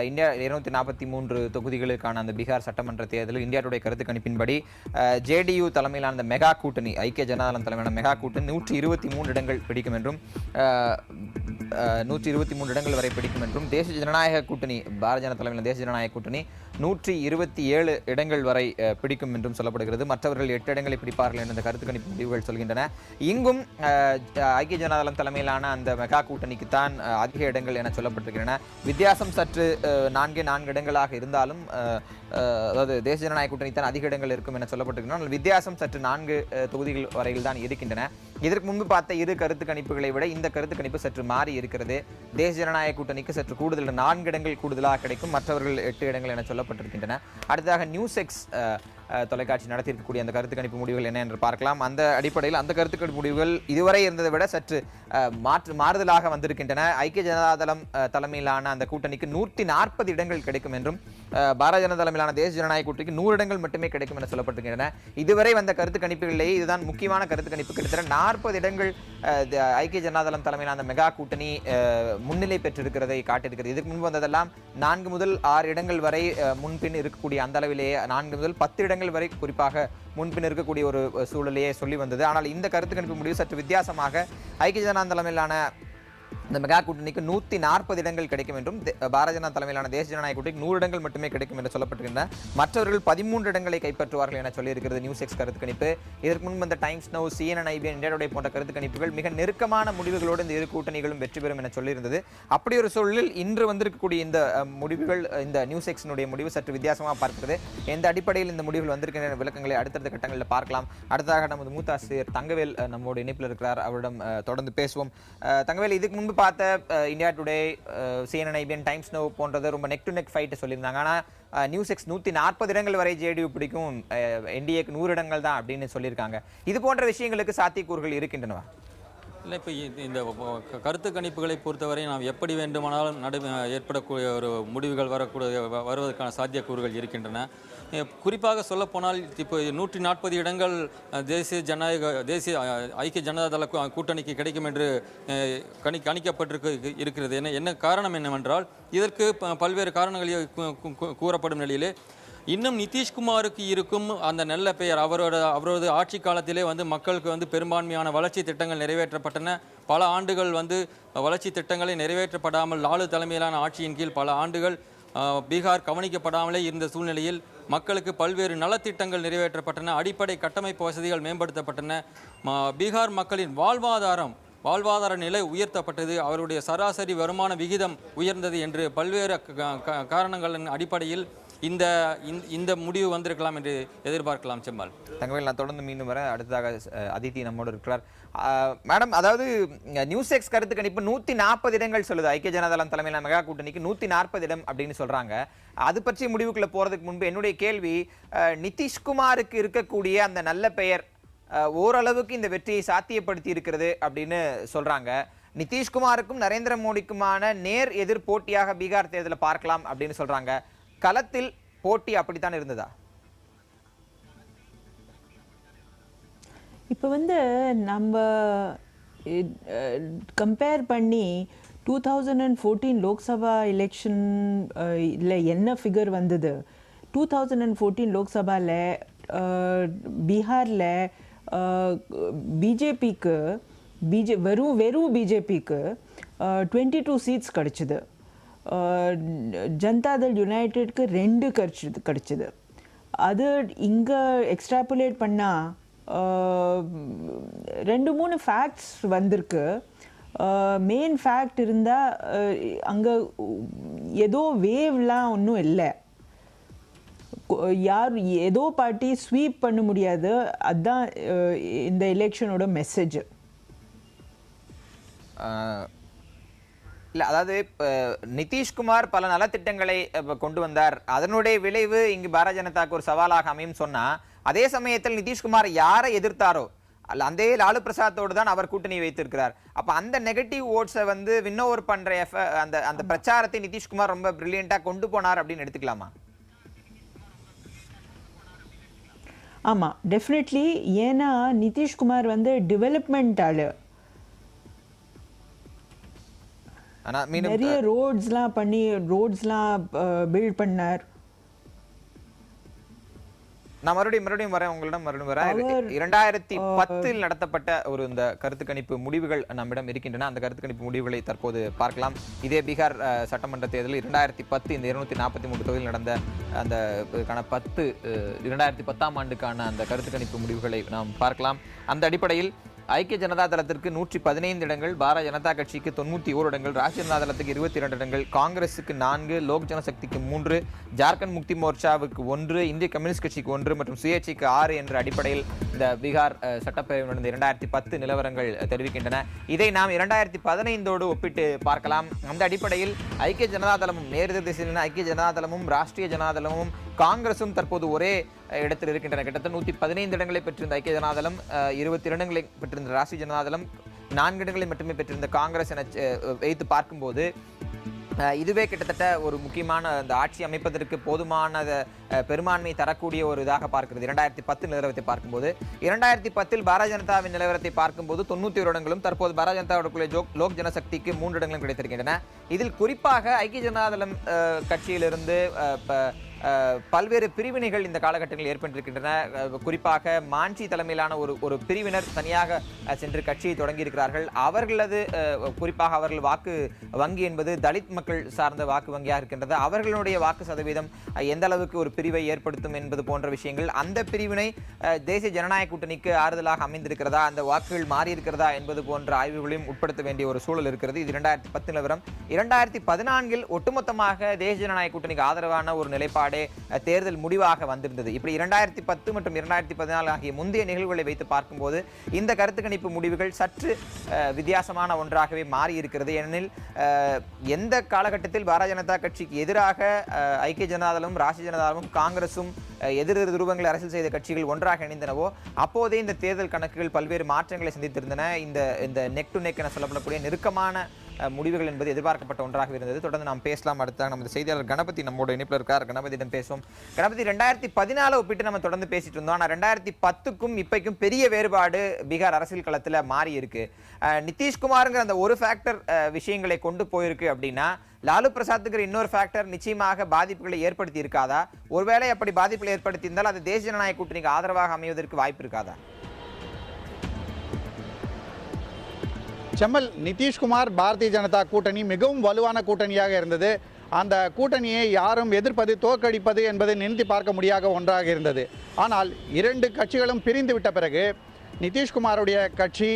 இந்தியா 243 தொகுதிகளுக்கான அந்த பீகார் சட்டமன்ற தேர்தலில் இந்தியா டுடே கருத்து கணிப்பின்படி ஜேடியு தலைமையிலான அந்த மெகா கூட்டணி, ஐக்கிய ஜனதாதளம் தலைமையிலான மெகா கூட்டணி 123 இடங்கள் பிடிக்கும் என்றும் 123 இடங்கள் வரை பிடிக்கும் என்றும், தேசிய ஜனநாயக கூட்டணி, பாரதிய ஜனதா தலைமையிலான தேசிய ஜனநாயக கூட்டணி 127 இடங்கள் வரை பிடிக்கும் என்றும் சொல்லப்படுகிறது. மற்றவர்கள் 8 இடங்களை பிடிப்பார்கள் என்ற கருத்து கணிப்பு முடிவுகள் சொல்கின்றன. இங்கும் ஐக்கிய ஜனதாதளம் தலைமையிலான அந்த மெகா கூட்டணிக்குத்தான் அதிக இடங்கள் என சொல்லப்பட்டிருக்கின்றன. வித்தியாசம் சற்று 4 இடங்களாக இருந்தாலும், அதாவது தேசிய ஜனநாயக கூட்டணி தான் அதிக இடங்கள் இருக்கும் என சொல்லப்பட்டிருக்கின்றன. வித்தியாசம் சற்று 4 தொகுதிகள் வரையில் தான் இருக்கின்றன. இதற்கு முன்பு பார்த்த 2 கருத்து கணிப்புகளை விட இந்த கருத்து கணிப்பு சற்று மாறி இருக்கிறது. தேசிய ஜனநாயக கூட்டணிக்கு சற்று கூடுதல் 4 இடங்கள் கூடுதலாக கிடைக்கும், மற்றவர்கள் 8 இடங்கள் என சொல்லப்பட்டிருக்கின்றன. அடுத்ததாக நியூஸ் எக்ஸ் தொலைக்காட்சி நடத்தியிருக்கக்கூடிய அந்த கருத்து கணிப்பு முடிவுகள் என்ன என்று பார்க்கலாம். அந்த அடிப்படையில் அந்த கருத்து கணிப்பு முடிவுகள் இதுவரை இருந்ததை விட சற்று மாறுதலாக வந்திருக்கின்றன. ஐக்கிய ஜனதாதளம் தலைமையிலான அந்த கூட்டணிக்கு 140 இடங்கள் கிடைக்கும் என்றும், பாரதிய ஜனதா தலைமையிலான தேசிய ஜனநாயக கூட்டணிக்கு 100 இடங்கள் மட்டுமே கிடைக்கும் என சொல்லப்பட்டிருக்கின்றன. இதுவரை வந்த கருத்து கணிப்புகளிலேயே இதுதான் முக்கியமான கருத்து கணிப்பு. கிட்டத்தட்ட 40 இடங்கள் ஐக்கிய ஜனதாதளம் தலைமையிலான அந்த மெகா கூட்டணி முன்னிலை பெற்றிருக்கிறதை காட்டியிருக்கிறது. இதுக்கு முன்பு வந்ததெல்லாம் 4 முதல் 6 இடங்கள் வரை முன்பின் இருக்கக்கூடிய அந்த அளவிலேயே 4 முதல் 10 இடங்கள் இடங்கள் வரை குறிப்பாக முன்பின் இருக்கக்கூடிய ஒரு சூழலையே சொல்லி வந்தது. ஆனால் இந்த கருத்து கணிப்பு முடிவு சற்று வித்தியாசமாக ஐக்கிய ஜனதா தலைமையிலான இந்த மெகா கூட்டணிக்கு 140 இடங்கள் கிடைக்கும் என்றும் பாரதிய ஜனதா தலைமையிலான தேசிய ஜனநாயக கூட்டணிக்கு 100 இடங்கள் மட்டுமே கிடைக்கும் என்று சொல்லப்பட்டிருக்கின்றன. மற்றவர்கள் 13 இடங்களை கைப்பற்றுவார்கள் என சொல்லியிருக்கிறது நியூஸ் எக்ஸ் கருத்து கணிப்பு. இதற்கு முன்பு இந்த times now, CNN, IBN, India today போன்ற கருத்து கணிப்புகள் மிக நெருக்கமான முடிவுகளோடு இந்த இரு கூட்டணிகளும் வெற்றி பெறும் என சொல்லியிருந்தது. அப்படி ஒரு சூழலில் இன்று வந்திருக்கக்கூடிய இந்த முடிவுகள், இந்த நியூஸ் எக்ஸினுடைய முடிவு சற்று வித்தியாசமாக பார்க்கிறது. எந்த அடிப்படையில் இந்த முடிவுகள் வந்திருக்கின்ற விளக்கங்களை அடுத்தடுத்த கட்டங்களில் பார்க்கலாம். அடுத்ததாக நமது மூத்த ஆசிரியர் தங்கவேல் நம்மோடு இணைப்பில் இருக்கிறார். அவரிடம் தொடர்ந்து பேசுவோம். தங்கவேல், இதுக்கு முன்பு பார்த்த India today, CNN, IBN, times now போன்றது ரொம்ப நெக் டு நெக் ஃபைட் சொல்லியிருந்தாங்க. ஆனால் நியூஸ் எக்ஸ் 140 இடங்கள் வரை JDU பிடிக்கும், NDAக்கு 100 இடங்கள் தான் அப்படின்னு சொல்லியிருக்காங்க. இது போன்ற விஷயங்களுக்கு சாத்தியக்கூறுகள் இருக்கின்றனவா? இல்லை, இப்போ இந்த கருத்து கணிப்புகளை பொறுத்தவரை நாம் எப்படி வேண்டுமானாலும் ஏற்படக்கூடிய ஒரு முடிவுகள் வருவதற்கான சாத்தியக்கூறுகள் இருக்கின்றன. குறிப்பாக சொல்லப்போனால் இப்போ 140 இடங்கள் தேசிய ஐக்கிய ஜனதா தள கூட்டணிக்கு கிடைக்கும் என்று இருக்கிறது. என்ன காரணம் என்னவென்றால், இதற்கு பல்வேறு காரணங்கள் கூறப்படும் நிலையிலே இன்னும் நிதிஷ்குமாருக்கு இருக்கும் அந்த நல்ல பெயர், அவரது ஆட்சி காலத்திலே மக்களுக்கு பெரும்பான்மையான வளர்ச்சி திட்டங்கள் நிறைவேற்றப்பட்டன. பல ஆண்டுகள் வளர்ச்சி திட்டங்களை நிறைவேற்றப்படாமல் லாலு தலைமையிலான ஆட்சியின் கீழ் பல ஆண்டுகள் பீகார் கவனிக்கப்படாமலே இருந்த சூழ்நிலையில் மக்களுக்கு பல்வேறு நலத்திட்டங்கள் நிறைவேற்றப்பட்டன, அடிப்படை கட்டமைப்பு வசதிகள் மேம்படுத்தப்பட்டன, பீகார் மக்களின் வாழ்வாதார நிலை உயர்த்தப்பட்டது, அவருடைய சராசரி வருமான விகிதம் உயர்ந்தது என்று பல்வேறு காரணங்களின் அடிப்படையில் இந்த முடிவு வந்திருக்கலாம் என்று எதிர்பார்க்கலாம். செம்மாள். தங்கவேல், நான் தொடர்ந்து மீண்டும் வர அடுத்ததாக அதித்தி நம்மோடு இருக்கிறார். மேடம், அதாவது நியூஸ் எக்ஸ் கருத்து கணிப்பு 140 இடங்கள் சொல்லுது. ஐக்கிய ஜனதா தளம் தலைமையிலான மெகா கூட்டணிக்கு 140 இடம் அப்படின்னு சொல்றாங்க. அது பற்றி முடிவுக்குள்ள போறதுக்கு முன்பு என்னுடைய கேள்வி, நிதிஷ்குமாருக்கு இருக்கக்கூடிய அந்த நல்ல பெயர் ஓரளவுக்கு இந்த வெற்றியை சாத்தியப்படுத்தி இருக்கிறது அப்படின்னு சொல்றாங்க. நிதிஷ்குமாருக்கும் நரேந்திர மோடிக்குமான நேர் எதிர் போட்டியாக பீகார் தேர்தலை பார்க்கலாம் அப்படின்னு சொல்றாங்க. களத்தில் போட்டி அப்படித்தான் இருந்ததா? இப்போ நம்ம கம்பேர் பண்ணி 2014 லோக்சபா எலெக்ஷன் என்ன ஃபிகர் வந்தது, 2014 லோக்சபாவில் பீகாரில் பிஜேபிக்கு வெறும் பிஜேபிக்கு 22 சீட்ஸ் கிடச்சிது. ஜனதாதள் யுனைடெட்க்கு 2 கிடச்சிது. அது இங்கே எக்ஸ்ட்ராப்புலேட் பண்ணால் 2-3 ஃபேக்ட்ஸ் வந்திருக்கு. மெயின் ஃபேக்ட் இருந்தால் அங்கே ஏதோ வேவ்லாம் ஒன்றும் இல்லை, யார் ஏதோ பார்ட்டி ஸ்வீப் பண்ண முடியாது. அதுதான் இந்த எலெக்ஷனோட மெசேஜ். இல்லை, அதாவது நிதிஷ்குமார் பல நலத்திட்டங்களை கொண்டு வந்தார், அதனுடைய விளைவு இங்கு பாரதிய ஜனதாக்கு ஒரு சவாலாக அமையும் சொன்னா, அதே சமயத்தில் நிதிஷ்குமார் யாரை எதிர்த்தாரோ அந்த லாலு பிரசாத்தோடு தான் அவர் கூட்டணி வைத்திருக்கிறார். அப்ப அந்த நெகட்டிவ் ஓட்ஸை வின்னோவர் பண்ற அந்த பிரச்சாரத்தை நிதிஷ்குமார் ரொம்ப பிரில்லியண்டா கொண்டு போனார் அப்படின்னு எடுத்துக்கலாமா? ஆமாம், டெஃபினெட்லி. ஏன்னா நிதிஷ்குமார் டெவலப்மெண்ட் ஆளு, நிறைய ரோட்ஸ்லாம் பில்ட் பண்ணார். நான் மறுபடியும் வரேன், உங்களிடம் வரேன். 2010 நடத்தப்பட்ட ஒரு இந்த கருத்து கணிப்பு முடிவுகள் நம்மிடம் இருக்கின்றன. அந்த கருத்து கணிப்பு முடிவுகளை தற்போது பார்க்கலாம். இதே பீகார் சட்டமன்ற தேர்தலில் 2010 இந்த 243 தொகுதியில் நடந்த அந்த 2010ஆம் ஆண்டுக்கான அந்த கருத்து கணிப்பு முடிவுகளை நாம் பார்க்கலாம். அந்த அடிப்படையில் ஐக்கிய ஜனதா தளத்திற்கு 115 இடங்கள், பாரதிய ஜனதா கட்சிக்கு 91 இடங்கள், ராஷ்டிரிய ஜனதா தளத்துக்கு 22 இடங்கள், காங்கிரஸுக்கு 4, லோக் ஜனசக்திக்கு 3, ஜார்க்கண்ட் முக்தி மோர்ச்சாவுக்கு 1, இந்திய கம்யூனிஸ்ட் கட்சிக்கு 1 மற்றும் சுயேட்சைக்கு 6 என்ற அடிப்படையில் இந்த பீகார் சட்டப்பேரவை நடந்த 2010 நிலவரங்கள் தெரிவிக்கின்றன. இதை நாம் 2015ஓடு ஒப்பிட்டு பார்க்கலாம். அந்த அடிப்படையில் ஐக்கிய ஜனதா தளமும் நேரு திசையில் ஐக்கிய ஜனதா தளமும் ராஷ்டிரிய ஜனதா தளமும் காங்கிரசும் தற்போது ஒரே இடத்தில் இருக்கின்றன. கிட்டத்தட்ட 115 இடங்களை பெற்றிருந்த ஐக்கிய ஜனதாதளம், 22 இடங்களை பெற்றிருந்த ராஷ்டிரிய ஜனதாதளம், 4 இடங்களை மட்டுமே பெற்றிருந்த காங்கிரஸ் என வைத்து பார்க்கும்போது இதுவே கிட்டத்தட்ட ஒரு முக்கியமான அந்த ஆட்சி அமைப்பதற்கு போதுமான பெரும்பான்மை தரக்கூடிய ஒரு இதாக பார்க்கிறது. 2010 நிலவரத்தை பார்க்கும்போது 2010 பாரதிய ஜனதாவின் நிலவரத்தை பார்க்கும்போது 91 இடங்களும், தற்போது பாரதிய ஜனதாவுடைய லோக் ஜனசக்திக்கு 3 இடங்களும் கிடைத்திருக்கின்றன. இதில் குறிப்பாக ஐக்கிய ஜனதாதளம் கட்சியிலிருந்து பல்வேறு பிரிவினைகள் இந்த காலகட்டங்களில் ஏற்பட்டிருக்கின்றன. குறிப்பாக மாஞ்சி தலைமையிலான ஒரு பிரிவினர் தனியாக சென்று கட்சியை தொடங்கி இருக்கிறார்கள். அவர்களது குறிப்பாக அவர்கள் வாக்கு வங்கி என்பது தலித் மக்கள் சார்ந்த வாக்கு வங்கியாக இருக்கின்றது. அவர்களுடைய வாக்கு சதவீதம் எந்த அளவுக்கு ஒரு பிரிவை ஏற்படுத்தும் என்பது போன்ற விஷயங்கள், அந்த பிரிவினை தேசிய ஜனநாயக கூட்டணிக்கு ஆறுதலாக அமைந்திருக்கிறதா, அந்த வாக்குகள் மாறி இருக்கிறதா என்பது போன்ற ஆய்வுகளையும் உட்படுத்த வேண்டிய ஒரு சூழல் இருக்கிறது. இது 2010 நிலவரம். 2014 ஒட்டுமொத்தமாக தேசிய ஜனநாயக கூட்டணிக்கு ஆதரவான ஒரு நிலைப்பாடு தேர்தல் முடிவாக வந்திருந்தது. இப்படி 2010 மற்றும் 2014 ஆகிய முந்தைய நிகழ்வுகளை வைத்து பார்க்கும்போது இந்த கருத்து கணிப்பு முடிவுகள் சற்று வித்தியாசமான ஒன்றாகவே மாறி இருக்கிறது. ஏனெனில் எந்த காலகட்டத்தில் பாரதிய ஜனதா கட்சிக்கு எதிராக ஐக்கிய ஜனதாதளமும் ராஷ்டிரிய ஜனதாதளமும் காங்கிரசும் எதிர் துருவங்களை அரசியல் செய்த கட்சிகள் ஒன்றாக இணைந்தனவோ அப்போதே இந்த தேர்தல் கணக்குகள் பல்வேறு மாற்றங்களை சந்தித்திருந்தன. இந்த நெக் டு நெக் என சொல்லப்படக்கூடிய நெருக்கமான முடிவுகள் என்பது எதிர்பார்க்கப்பட்ட ஒன்றாக இருந்தது. தொடர்ந்து நாம் பேசலாம். அடுத்த நமது செய்தியாளர் கணபதி நம்மோட இணைப்பில் இருக்கார். கணபதியிடம் பேசுவோம். கணபதி, 2014 ஒப்பிட்டு நம்ம தொடர்ந்து பேசிட்டு இருந்தோம். ஆனால் 2010க்கும் இப்பைக்கும் பெரிய வேறுபாடு பீகார் அரசியல் களத்தில் மாறி இருக்கு. நிதிஷ்குமாருங்கிற அந்த ஒரு ஃபேக்டர் விஷயங்களை கொண்டு போயிருக்கு அப்படின்னா லாலு பிரசாத்துக்கு இன்னொரு ஃபேக்டர் நிச்சயமாக பாதிப்புகளை ஏற்படுத்தி இருக்காதா? ஒருவேளை அப்படி பாதிப்புகளை ஏற்படுத்தி இருந்தால் அது தேசிய ஜனநாயக கூட்டணிக்கு ஆதரவாக அமைவதற்கு வாய்ப்பு இருக்காதா? செம்மல், நிதிஷ்குமார் பாரதிய ஜனதா கூட்டணி மிகவும் வலுவான கூட்டணியாக இருந்தது. அந்த கூட்டணியை யாரும் எதிர்ப்பது, தோற்கடிப்பது என்பது நிறுத்தி பார்க்க முடியாத ஒன்றாக இருந்தது. ஆனால் இரண்டு கட்சிகளும் பிரிந்து விட்ட பிறகு நிதிஷ்குமாருடைய கட்சி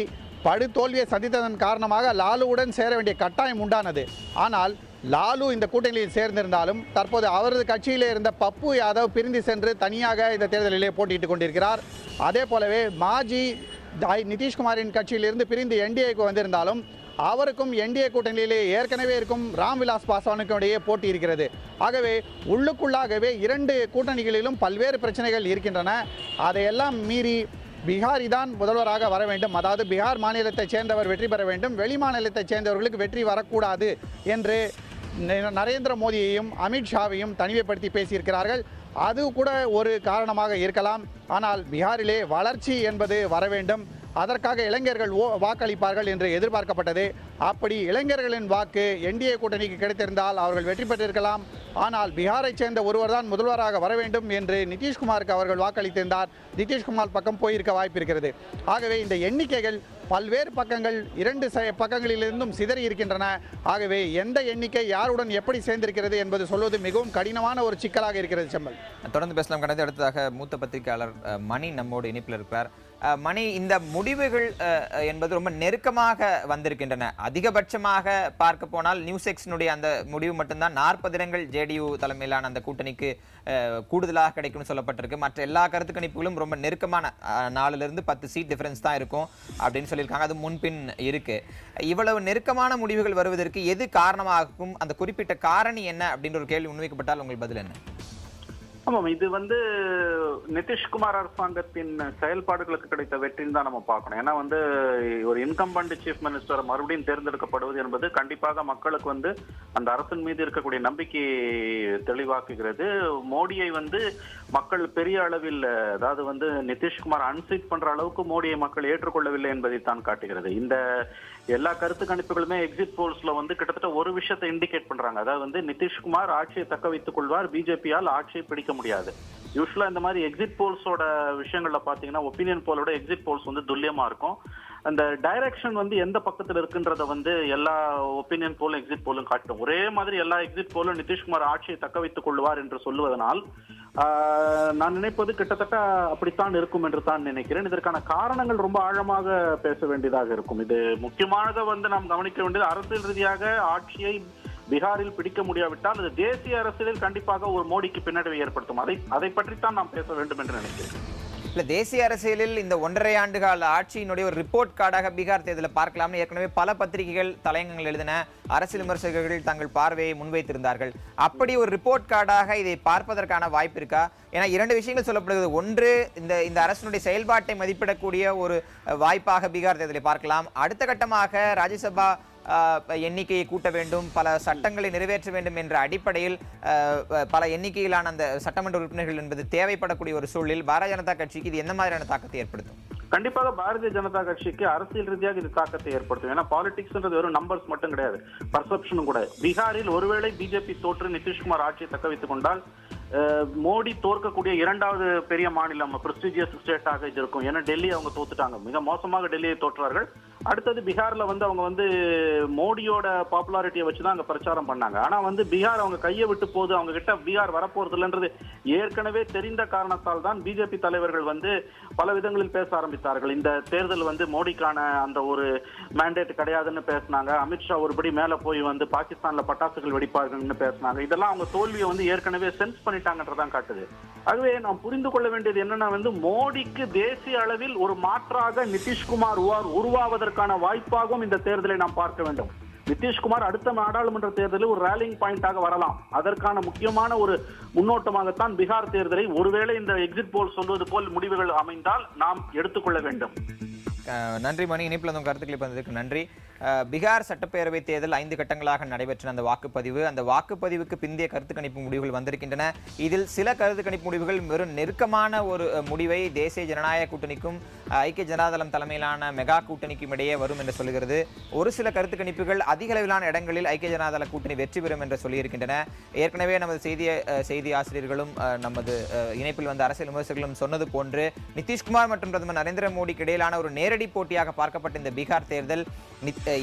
படு தோல்வியை சந்தித்ததன் காரணமாக லாலுவுடன் சேர வேண்டிய கட்டாயம் உண்டானது. ஆனால் லாலு இந்த கூட்டணியில் சேர்ந்திருந்தாலும் தற்போது அவரது கட்சியிலே இருந்த பப்பு யாதவ் பிரிந்து சென்று தனியாக இந்த தேர்தலிலே போட்டியிட்டுக் கொண்டிருக்கிறார். அதே போலவே மாஜி நிதிஷ்குமாரின் கட்சியிலிருந்து பிரிந்து என்டிஏக்கு வந்திருந்தாலும் அவருக்கும் என்டிஏ கூட்டணியிலே ஏற்கனவே இருக்கும் ராம்விலாஸ் பாஸ்வானுக்கும் இடையே போட்டி இருக்கிறது. ஆகவே உள்ளுக்குள்ளாகவே இரண்டு கூட்டணிகளிலும் பல்வேறு பிரச்சனைகள் இருக்கின்றன. அதையெல்லாம் மீறி பீகாரி தான் முதல்வராக வர வேண்டும், அதாவது பீகார் மாநிலத்தைச் சேர்ந்தவர் வெற்றி பெற வேண்டும், வெளி மாநிலத்தைச் சேர்ந்தவர்களுக்கு வெற்றி வரக்கூடாது என்று நரேந்திர மோடியையும் அமித்ஷாவையும் தனிமைப்படுத்தி பேசியிருக்கிறார்கள். அது கூட ஒரு காரணமாக இருக்கலாம். ஆனால் பீகாரிலே வளர்ச்சி என்பது வர வேண்டும், அதற்காக இளைஞர்கள் வாக்களிப்பார்கள் என்று எதிர்பார்க்கப்பட்டது. அப்படி இளைஞர்களின் வாக்கு என்டிஏ கூட்டணிக்கு கிடைத்திருந்தால் அவர்கள் வெற்றி பெற்றிருக்கலாம். ஆனால் பீகாரைச் சேர்ந்த ஒருவர் தான் முதல்வராக வர வேண்டும் என்று நிதிஷ்குமாருக்கு அவர்கள் வாக்களித்திருந்தார். நிதிஷ்குமார் பக்கம் போயிருக்க வாய்ப்பு இருக்கிறது. ஆகவே இந்த எண்ணிக்கைகள் பல்வேறு பக்கங்கள் இரண்டு பக்கங்களிலிருந்தும் சிதறி இருக்கின்றன. ஆகவே எந்த எண்ணிக்கை யாருடன் எப்படி சேர்ந்திருக்கிறது என்பது சொல்வது மிகவும் கடினமான ஒரு சிக்கலாக இருக்கிறது. செம்மல், தொடர்ந்து பேசலாம். கடந்த அடுத்ததாக மூத்த பத்திரிகையாளர் மணி நம்மோடு இணைப்பில் இருக்கிறார். மணி, இந்த முடிவுகள் என்பது ரொம்ப நெருக்கமாக வந்திருக்கின்றன. அதிகபட்சமாக பார்க்க போனால் நியூஸ்எக்ஸினுடைய அந்த முடிவு மட்டும்தான் 40 இடங்கள் ஜேடியு தலைமையிலான அந்த கூட்டணிக்கு கூடுதலாக கிடைக்கும்னு சொல்லப்பட்டிருக்கு. மற்ற எல்லா கருத்து கணிப்புகளும் ரொம்ப நெருக்கமான 4லிருந்து 10 சீட் டிஃபரன்ஸ் தான் இருக்கும் அப்படின்னு சொல்லியிருக்காங்க. அது முன்பின் இருக்கு. இவ்வளவு நெருக்கமான முடிவுகள் வருவதற்கு எது காரணமாகும்? அந்த குறிப்பிட்ட காரணி என்ன அப்படின்ற ஒரு கேள்வி முன்வைக்கப்பட்டால் உங்கள் பதில் என்ன? ஆமாம், இது நிதிஷ்குமார் அரசாங்கத்தின் செயல்பாடுகளுக்கு கிடைத்த வெற்றின்னு தான் நம்ம பார்க்கணும். ஏன்னா ஒரு இன்கம்பண்ட் சீஃப் மினிஸ்டர் மறுபடியும் தேர்ந்தெடுக்கப்படுவது என்பது கண்டிப்பாக மக்களுக்கு அந்த அரசின் மீது இருக்கக்கூடிய நம்பிக்கை தெளிவாக்குகிறது. மோடியை மக்கள் பெரிய அளவில், அதாவது நிதிஷ்குமார் அன்சீட் பண்ற அளவுக்கு மோடியை மக்கள் ஏற்றுக்கொள்ளவில்லை என்பதை தான் காட்டுகிறது. இந்த எல்லா கருத்து கணிப்புகளுமே எக்ஸிட் போல்ஸ்ல கிட்டத்தட்ட ஒரு விஷயத்தை இண்டிகேட் பண்றாங்க. அதாவது நிதிஷ்குமார் ஆட்சியை தக்க வைத்துக் கொள்வார், பிஜேபியால் ஆட்சியை பிடிக்க முடியாது. யூஸ்வலா இந்த மாதிரி எக்ஸிட் போல்ஸோட விஷயங்கள்ல பாத்தீங்கன்னா ஒப்பீனியன் போலோட எக்ஸிட் போல்ஸ் துல்லியமா இருக்கும். அந்த டைரக்ஷன் எந்த பக்கத்துல இருக்குன்றத எல்லா ஒப்பீனியன் போலும் எக்ஸிட் போலும் காட்டும். ஒரே மாதிரி எல்லா எக்ஸிட் போலும் நிதிஷ்குமார் ஆட்சியை தக்க வைத்துக் கொள்வார் என்று சொல்லுவதனால் நான் நினைப்பது கிட்டத்தட்ட அப்படித்தான் இருக்கும் என்று தான் நினைக்கிறேன். இதற்கான காரணங்கள் ரொம்ப ஆழமாக பேச வேண்டியதாக இருக்கும். இது முக்கியமாக நாம் கவனிக்க வேண்டியது, அரசியல் ரீதியாக ஆட்சியை பீகாரில் பிடிக்க முடியாவிட்டால் அது தேசிய அரசியலில் கண்டிப்பாக ஒரு மோடிக்கு பின்னடைவை ஏற்படுத்தும். அதை பற்றித்தான் நாம் பேச வேண்டும் என்று நினைக்கிறேன். இல்ல, தேசிய அரசியலில் இந்த 1.5 ஆண்டு கால ஆட்சியினுடைய ஒரு ரிப்போர்ட் கார்டாக பீகார் தேர்தலில் பார்க்கலாம்னு ஏற்கனவே பல பத்திரிகைகள் தலையங்கங்கள் எழுதின, அரசியல் விமர்சகர்கள் தங்கள் பார்வையை முன்வைத்திருந்தார்கள். அப்படி ஒரு ரிப்போர்ட் கார்டாக இதை பார்ப்பதற்கான வாய்ப்பு இருக்கா? ஏன்னா 2 விஷயங்கள் சொல்லப்படுகிறது. ஒன்று, இந்த அரசினுடைய செயல்பாட்டை மதிப்பிடக்கூடிய ஒரு வாய்ப்பாக பீகார் தேர்தலை பார்க்கலாம். அடுத்த கட்டமாக ராஜ்யசபா எண்ணிக்கையை கூட்ட வேண்டும், பல சட்டங்களை நிறைவேற்ற வேண்டும் என்ற அடிப்படையில் பல எண்ணிக்கையிலான அந்த சட்டமன்ற உறுப்பினர்கள் என்பது தேவைப்படக்கூடிய ஒரு சூழலில் பாரதிய ஜனதா கட்சிக்கு இது எந்த மாதிரியான தாக்கத்தை ஏற்படுத்தும்? கண்டிப்பாக பாரதிய ஜனதா கட்சிக்கு அரசியல் ரீதியாக இது தாக்கத்தை ஏற்படுத்தும். ஏன்னா பாலிடிக்ஸ்ன்றது வெறும் நம்பர்ஸ் மட்டும் கிடையாது, பர்செப்ஷனும் கூட. பீகாரில் ஒருவேளை பிஜேபி தோற்று நிதிஷ்குமார் ஆட்சியை தக்க வைத்துக் கொண்டால் மோடி தோற்கக்கூடிய இரண்டாவது பெரிய மாநிலம் பிரஸ்டீஜியஸ் ஸ்டேட்டாக இது இருக்கும். ஏன்னா டெல்லி அவங்க தோத்துட்டாங்க, மிக மோசமாக டெல்லியை தோற்றார்கள். அடுத்தது பீகார்ல அவங்க மோடியோட பாப்புலாரிட்டியை வச்சுதான் அங்க பிரச்சாரம் பண்ணாங்க. ஆனா பீகார் அவங்க கையை விட்டு போகுது, அவங்க கிட்ட பீகார் வரப்போறது இல்லைன்றது ஏற்கனவே தெரிந்த காரணத்தால் தான் பிஜேபி தலைவர்கள் பல விதங்களில் பேச ஆரம்பித்தார்கள். இந்த தேர்தல் மோடிக்கான அந்த ஒரு மேண்டேட் கிடையாதுன்னு பேசினாங்க. அமித்ஷா ஒருபடி மேல போய் பாகிஸ்தான்ல பட்டாசுகள் வெடிப்பார்கள்னு பேசினாங்க. இதெல்லாம் அவங்க தோல்வியை ஏற்கனவே சென்ஸ் பண்ணிட்டாங்கன்றதான் காட்டுது. ஆகவே நாம் புரிந்து கொள்ள வேண்டியது என்னன்னா மோடிக்கு தேசிய அளவில் ஒரு மாற்றாக நிதிஷ்குமார் உருவாவதற்கான வாய்ப்பாகவும் இந்த தேர்தலை நாம் பார்க்க வேண்டும். நிதிஷ்குமார் அடுத்த நாடாளுமன்ற தேர்தலில் ஒரு ரேலிங் பாயிண்டாக வரலாம். அதற்கான முக்கியமான ஒரு முன்னோட்டமாகத்தான் பீகார் தேர்தலை ஒருவேளை இந்த எக்ஸிட் போல் சொல்வது போல் முடிவுகள் அமைந்தால் நாம் எடுத்துக்கொள்ள வேண்டும். நன்றி மணி. இணைப்பில் வந்து கருத்துக்களை வந்ததுக்கு நன்றி. பீகார் சட்டப்பேரவை தேர்தல் 5 கட்டங்களாக நடைபெற்ற அந்த வாக்குப்பதிவுக்கு பிந்தைய கருத்து கணிப்பு முடிவுகள் வந்திருக்கின்றன. இதில் சில கருத்து கணிப்பு முடிவுகள் வெறும் நெருக்கமான ஒரு முடிவை தேசிய ஜனநாயக கூட்டணிக்கும் ஐக்கிய ஜனதாதளம் தலைமையிலான மெகா கூட்டணிக்கும் இடையே வரும் என்று சொல்கிறது. ஒரு சில கருத்து கணிப்புகள் அதிக அளவிலான இடங்களில் ஐக்கிய ஜனதாதள கூட்டணி வெற்றி பெறும் என்று சொல்லியிருக்கின்றன. ஏற்கனவே நமது செய்தி ஆசிரியர்களும் நமது இணைப்பில் வந்த அரசியல் விமர்சகர்களும் சொன்னது போன்று நிதிஷ்குமார் மற்றும் பிரதமர் நரேந்திர மோடிக்கு இடையிலான ஒரு நேரடி போட்டியாக பார்க்கப்பட்ட இந்த பீகார் தேர்தல்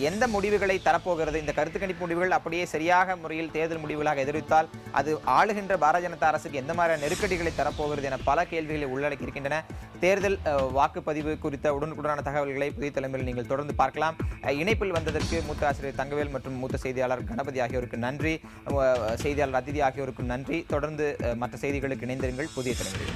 எந்த முடிவுகளை தரப்போகிறது, இந்த கருத்து கணிப்பு முடிவுகள் அப்படியே சரியாக முறையில் தேர்தல் முடிவுகளாக எதிர்த்தால் அது ஆளுகின்ற பாரதிய ஜனதா அரசுக்கு எந்த மாதிரியான நெருக்கடிகளை தரப்போகிறது என பல கேள்விகளை உள்ளடக்கி இருக்கின்றன. தேர்தல் வாக்குப்பதிவு குறித்த உடனுக்குடனான தகவல்களை புதிய தலைமையில் நீங்கள் தொடர்ந்து பார்க்கலாம். இணைப்பில் வந்ததற்கு மூத்த ஆசிரியர் தங்கவேல் மற்றும் மூத்த செய்தியாளர் கணபதி ஆகியோருக்கு நன்றி, செய்தியாளர் அதிதி ஆகியோருக்கு நன்றி. தொடர்ந்து மற்ற செய்திகளுக்கு இணைந்திருங்கள் புதிய தலைமுறை.